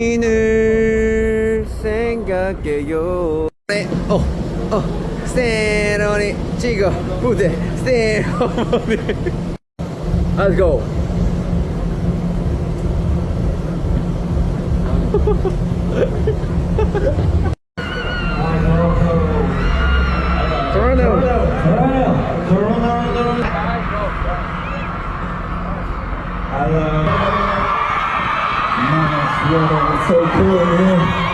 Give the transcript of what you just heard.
을 생각해요. 네, 스테로니 찍어 무대 스테로니. Let's go. Hello. So cool, man.